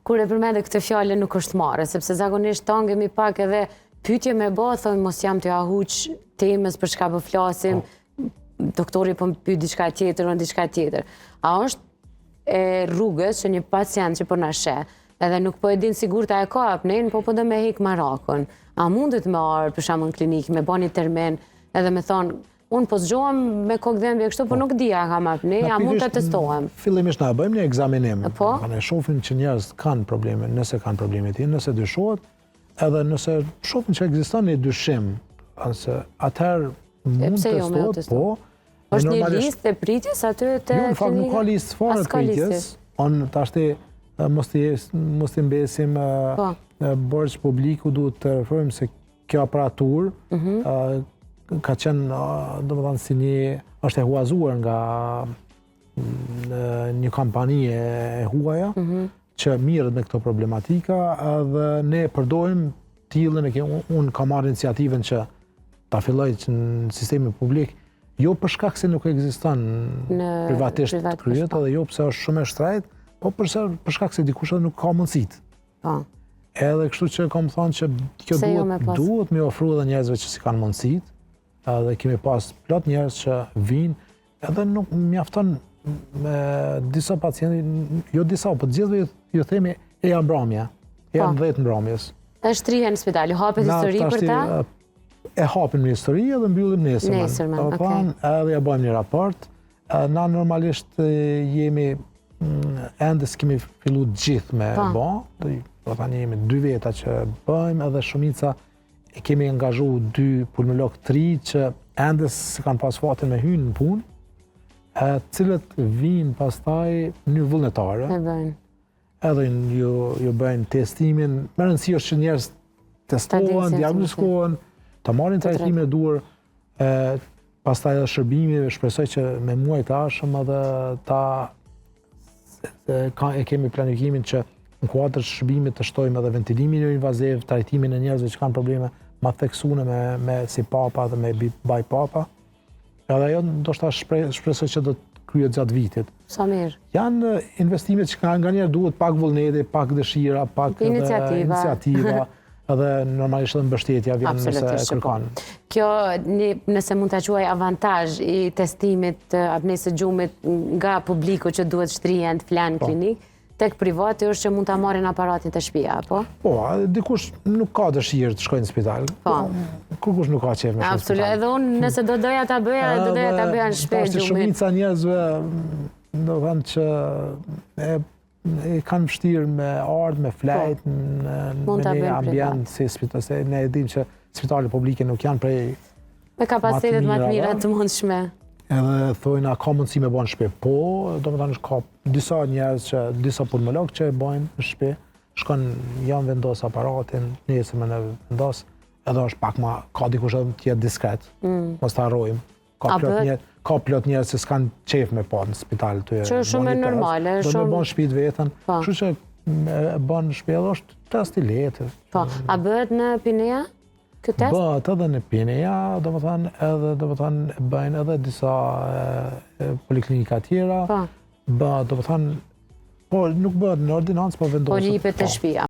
kur e përmende këtë fjallë nuk është marrë, sepse zakonisht tangemi pak edhe pyetje me bë, thojmë mos jam të ahuq temës për çka po flasim, doktori po më pyet diçka tjetër o diçka tjetër. A është e rrugës që një pacient që po na sheh, edhe nuk po e din sigurt a e ka apnen, po do me hik marakun. A mundet me arë për shembull në klinikë, me bani termin, edhe me thonë, unë po zgjohem me kokëdhëmbje kështu, po nuk di a kam apne, a mund të testohem. Fillimisht na bëjmë një ekzaminim. Po? Ne shohim që njerëz kanë probleme, nëse kanë probleme të tilla, nëse dyshohet, edhe nëse shohim që ekziston një dyshim, atëherë mund të testohet, po. Është një listë e pritjes aty te klinika? Jo, në fakt nuk ka listë fare pritjes. Unë tashti mos t'i mbesim borxh publiku, duhet të referojmë se kjo aparatur ka qenë, domethënë, si është e huazuar nga një kompani e huaja që mirret me këto problematika dhe ne përdorim tillën unë kam marrë iniciativën që ta filloj në sistemin publik, jo për shkak se nuk ekziston privatisht kryet, edhe jo pse është shumë e shtrejt, po për shkak se dikush nuk ka mundësitë. Edhe kështu që kam thënë që kjo duhet me ofru edhe njerëzve që si kanë mundësitë, edhe kemi pas plot njerëz që vinë, edhe nuk mjafton me disa pacientë, jo disa, po të gjithëve ju themi e janë mbrëmje, janë 10 mbrëmjes. Është rrihen në spital, hapet histori për ta? E hapim një histori edhe mbyllim nesërmen. Edhe ja bëjmë një raport. Na normalisht jemi, ende s'kemi fillu gjithë me bë, do tani jemi 2 veta që bëjmë, edhe shumica e kemi angazhu 2 pulmolog 3 që ende se kanë pas fatin me hynë në punë, cilët vinë pastaj në vullnetare. Edhe ju bëjnë testimin, më rëndësi është që njerëz testohen, diagnostikohen, të marrin trajtimin e duhur, pastaj edhe shërbimi, shpresoj që me muaj të ardhshëm edhe e kemi planifikimin që në kuadër të shërbimit të shtojmë edhe ventilimin jo invaziv, trajtimin e njerëzve që kanë probleme ma theksune me si papa dhe me bajpapa. Edhe ajo ndoshta shpresoj që do të kryet gjatë vitit. Sa mirë. Janë investimet që nga njerë duhet pak vullneti, pak dëshira, pak iniciativa. Edhe normalisht edhe mbështetja vjen nëse kërkon. Kjo, nëse mund të quaj avantazh i testimit apnesë së gjumit nga publiku që duhet shtrihen të flanë klinik, tek privati është që mund ta marrin aparatin te shtëpia, apo? Po, dikush nuk ka dëshirë të shkojnë në spital. Po. Kurkush nuk ka qejf me shkojnë në spital. Absolutisht, edhe unë nëse do doja ta bëja, do doja ta bëja në shtëpi gjumit. Shumica njerëzve do thënë që e kanë vështirë me ardhë, me flajt, me një ambient si spital, se ne e dim që spitalet publike nuk janë prej me kapacitetet më të mira të mundshme. Edhe thojnë, a ka mundësi me bëjnë në shtëpi? Po, do me thënë ka disa njerëz që, disa pulmolog që e bëjnë në shtëpi, shkon janë vendos aparatin, nesër me në vendos, edhe është pak ma, ka dikush edhe tjetë diskret, mos të harrojmë. Ka plot njerëz që s'kan qef me pa në spital të që është shumë normale. Do me bënë shpit vetën, kështu që bënë në shpi edhe është test i letë. A bëhet në Pineja? Bëhet edhe në Pineja, do më thënë, bëjnë edhe disa poliklinika tjera, bëhet, do më thënë, po nuk bëhet në ordinancë, po vendoset. Po njipet të shtëpia.